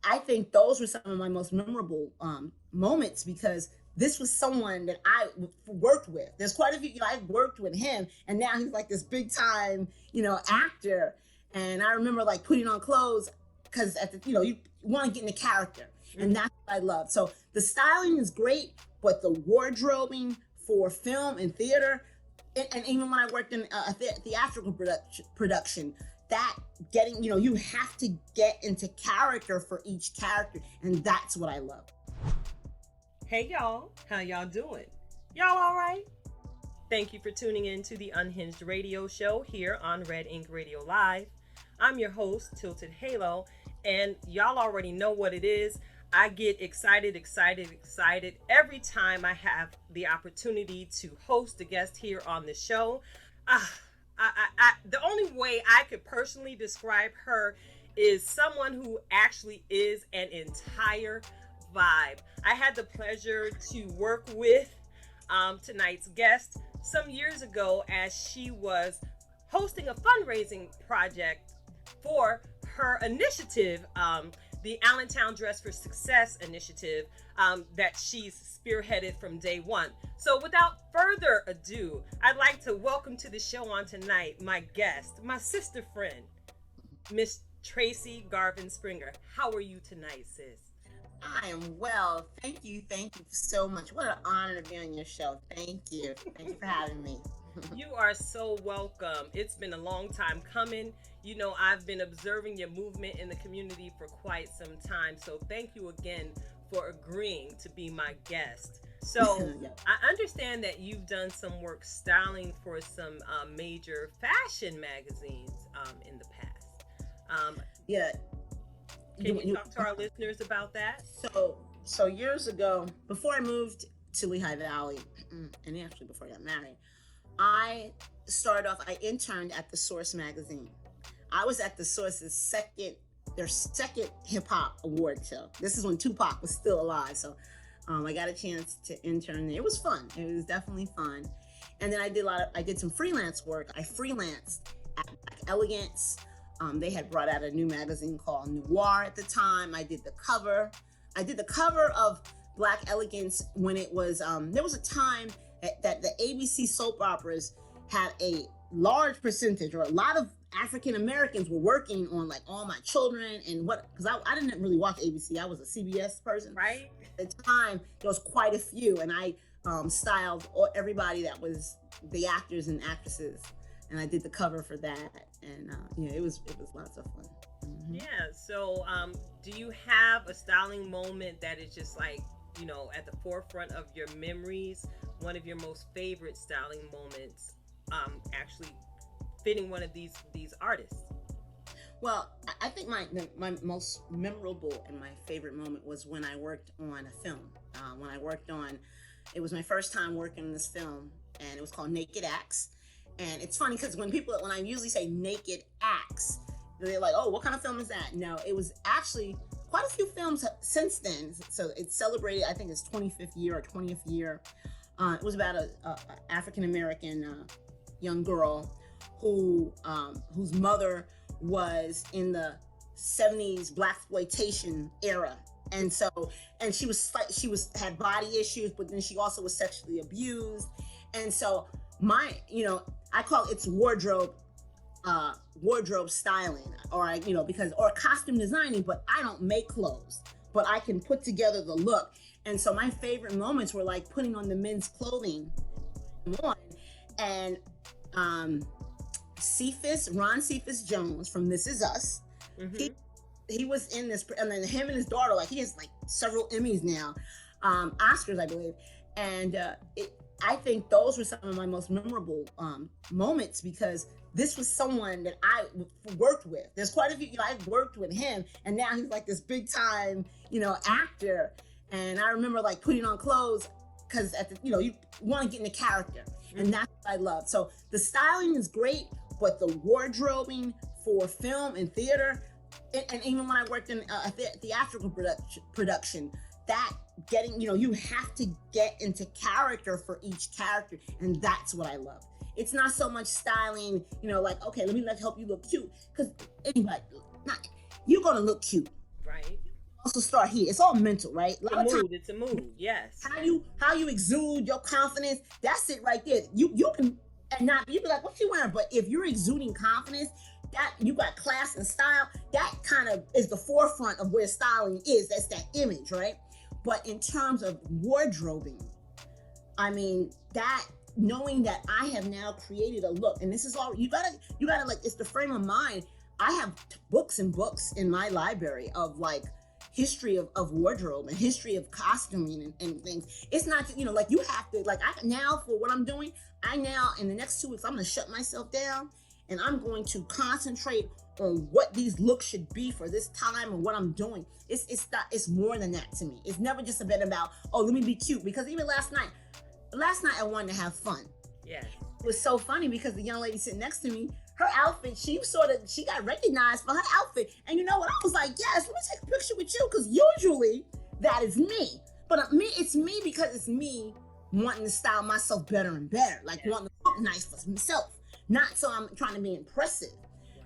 I think those were some of my most memorable moments because this was someone that I worked with. There's quite a few, I worked with him, and now he's like this big time, actor. And I remember like putting on clothes because you want to get in the character, and that's what I love. So the styling is great, but the wardrobing for film and theater, and even when I worked in a theatrical production, that getting, you have to get into character for each character, and that's what I love. Hey y'all, how y'all doing? Y'all all right? Thank you for tuning in to the Unhinged Radio Show here on Red Ink Radio Live. I'm your host, Tylted Halo, and y'all already know what it is. I get excited every time I have the opportunity to host a guest here on the show. The only way I could personally describe her is someone who actually is an entire vibe. I had the pleasure to work with tonight's guest some years ago as she was hosting a fundraising project for her initiative, the Allentown Dress For Success initiative that she's spearheaded from day one. So without further ado, I'd like to welcome to the show on tonight my guest, my sister friend, Miss Tracie Garvin-Springer. How are you tonight, sis? I am well. Thank you so much. What an honor to be on your show. Thank you for having me. You are so welcome. It's been a long time coming. I've been observing your movement in the community for quite some time. So thank you again for agreeing to be my guest. So yeah. I understand that you've done some work styling for some major fashion magazines in the past. Yeah. Can you talk to our listeners about that? So years ago, before I moved to Lehigh Valley, and actually before I got married, I interned at the Source magazine. I was at the Source's their second hip hop award show. This is when Tupac was still alive. So I got a chance to intern there. It was fun. It was definitely fun. And then I did some freelance work. I freelanced at Black Elegance. They had brought out a new magazine called Noir at the time. I did the cover of Black Elegance when it was, there was a time that the ABC soap operas had a large percentage, or a lot of African Americans were working on like All My Children and because I didn't really watch ABC. I was a CBS person. Right. At the time, there was quite a few, and I styled everybody that was the actors and actresses, and I did the cover for that, and it was lots of fun. Mm-hmm. Yeah. So, do you have a styling moment that is just like, at the forefront of your memories? One of your most favorite styling moments, actually fitting one of these artists? Well, I think my most memorable and my favorite moment was when I worked on a film. It was my first time working on this film, and it was called Naked Acts. And it's funny because when I usually say Naked Acts, they're like, oh, what kind of film is that? No, it was actually quite a few films since then. So it celebrated, I think, its 25th year or 20th year. It was about a African-American young girl whose mother was in the 70s blaxploitation era, and she had body issues, but then she also was sexually abused, and so I call it wardrobe styling, or costume designing, but I don't make clothes, but I can put together the look. And so my favorite moments were like putting on the men's clothing and Ron Cephas Jones from This Is Us. Mm-hmm. He was in this, and then him and his daughter, like he has like several Emmys now, Oscars, I believe. And I think those were some of my most memorable moments because this was someone that I worked with. There's quite a few, I worked with him, and now he's like this big time, actor. And I remember like putting on clothes because you want to get in the character, and that's what I love. So the styling is great, but the wardrobing for film and theater, and even when I worked in a theatrical production, that getting, you have to get into character for each character, and that's what I love. It's not so much styling, like, okay, let's help you look cute, because anybody, you're gonna look cute. Right. also start here. It's all mental, right? It's a mood, yes. How you exude your confidence, that's it right there. You can, and not, you be like, what you wearing? But if you're exuding confidence, that you got class and style, that kind of is the forefront of where styling is. That's that image, right? But in terms of wardrobing, I mean, that knowing that I have now created a look, and this is all you gotta like, it's the frame of mind. I have books and books in my library of like history of wardrobe and history of costuming and things. It's not, like you have to, like, I now, for what I'm doing, I now, in the next 2 weeks, I'm going to shut myself down and I'm going to concentrate on what these looks should be for this time and what I'm doing. It's more than that to me. It's never just a bit about, oh, let me be cute. Because even last night I wanted to have fun. Yeah. It was so funny because the young lady sitting next to me, her outfit, she got recognized for her outfit. And you know what? I was like, yes, let me take a picture with you, because usually that is me. But it's me because it's me wanting to style myself better and better, like wanting to look nice for myself, not so I'm trying to be impressive.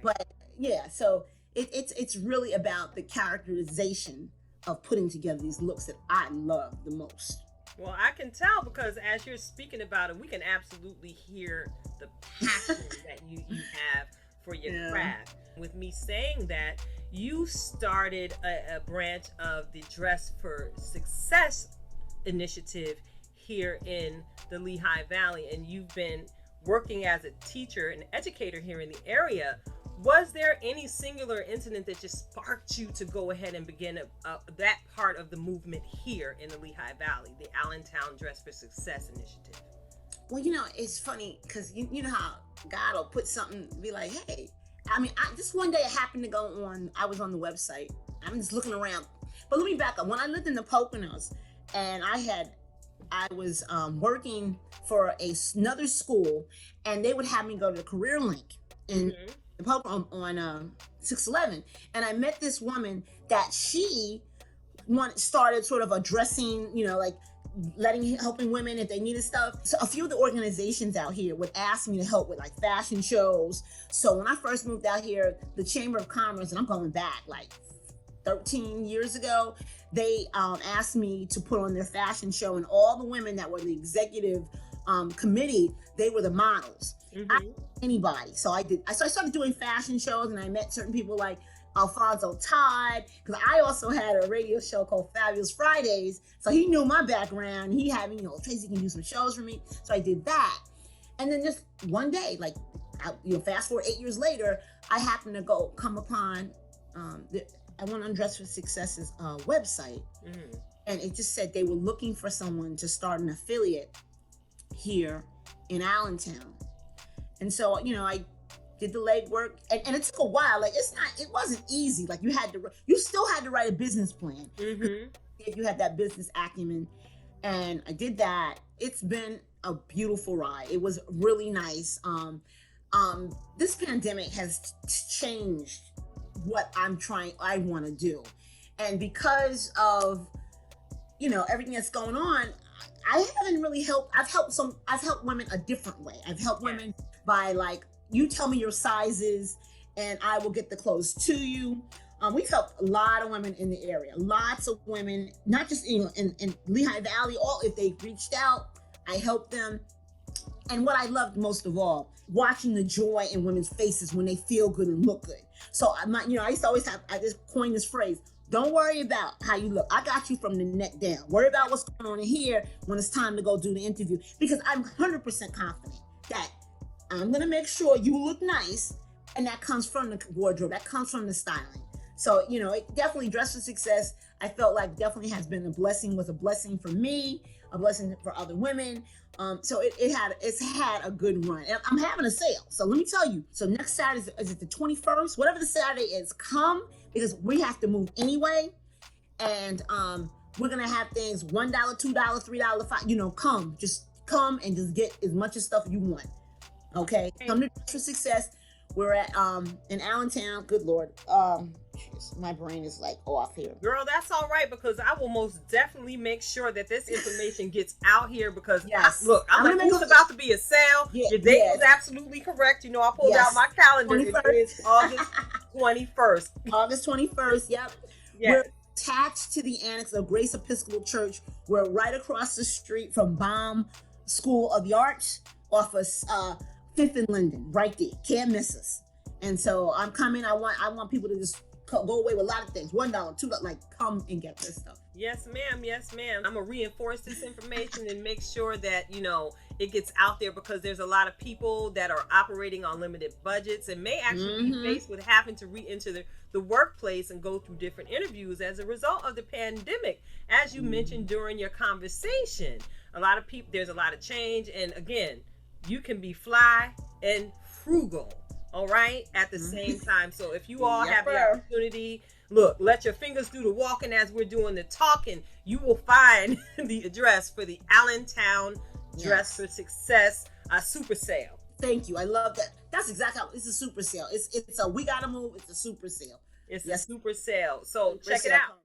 Right. But yeah, so it's really about the characterization of putting together these looks that I love the most. Well, I can tell, because as you're speaking about it, we can absolutely hear the passion that you have for your craft. With me saying that, you started a branch of the Dress for Success initiative here in the Lehigh Valley, and you've been working as a teacher and educator here in the area. Was there any singular incident that just sparked you to go ahead and begin that part of the movement here in the Lehigh Valley, the Allentown Dress for Success initiative? Well, it's funny because you know how God will put something, be like, hey, I mean, just one day it happened to go on, I was on the website. I'm just looking around. But let me back up. When I lived in the Poconos and I was working for another school, and they would have me go to the Career Link in the Poconos on 611. And I met this woman that she started sort of addressing, like helping women if they needed stuff. So a few of the organizations out here would ask me to help with like fashion shows. So when I first moved out here, the Chamber of Commerce, and I'm going back like 13 years ago, they asked me to put on their fashion show, and all the women that were the executive committee, they were the models. Anybody. So I started doing fashion shows, and I met certain people like Alfonso Todd, because I also had a radio show called Fabulous Fridays. So he knew my background. He had me, Tracie can do some shows for me. So I did that. And then just one day, like, fast forward 8 years later, I happened to come upon, I went on Dress for Success's website, and it just said they were looking for someone to start an affiliate here in Allentown. And so, I did the legwork, and it took a while. Like, it wasn't easy. Like, you still had to write a business plan if you had that business acumen. And I did that. It's been a beautiful ride. It was really nice. This pandemic has changed what I want to do. And because of, everything that's going on, I haven't really helped. I've helped women a different way. I've helped women by, like, you tell me your sizes and I will get the clothes to you. We've helped a lot of women in the area, lots of women, not just in Lehigh Valley. If they reached out, I helped them. And what I loved most of all, watching the joy in women's faces when they feel good and look good. So I used to always I just coined this phrase: don't worry about how you look. I got you from the neck down. Worry about what's going on in here when it's time to go do the interview. Because I'm 100% confident that I'm going to make sure you look nice, and that comes from the wardrobe, that comes from the styling. So, it definitely, Dress for Success, I felt like definitely has been was a blessing for me, a blessing for other women. So it's had a good run. And I'm having a sale. So let me tell you, so next Saturday, is it the 21st? Whatever the Saturday is, come, because we have to move anyway. And we're going to have things $1, $2, $3, $5, come, just come and just get as much of stuff you want. Okay, come to Dress for Success. We're at in Allentown. Good Lord, my brain is like off here. Girl, that's all right, because I will most definitely make sure that this information gets out here. Because I'm about to be a sale. Your date is absolutely correct. I pulled out my calendar. It is August 21st. August 21st. Yep. Yes. attached to the annex of Grace Episcopal Church. We're right across the street from Baum School of the Arts off of 5th and Linden, right there. Can't miss us. And so I'm coming. I want people to just go away with a lot of things. $1, $2, like, come and get this stuff. Yes, ma'am. Yes, ma'am. I'm going to reinforce this information and make sure that, it gets out there, because there's a lot of people that are operating on limited budgets and may actually be faced with having to re-enter the workplace and go through different interviews as a result of the pandemic. As you mentioned during your conversation, a lot of people, there's a lot of change. And again, you can be fly and frugal, all right, at the same time. So if you all have the opportunity, look, let your fingers do the walking as we're doing the talking. You will find the address for the Allentown Dress For Success super sale. Thank you. I love that. That's exactly how it's a super sale. It's a we gotta move. It's a super sale. It's a super sale. So check it out.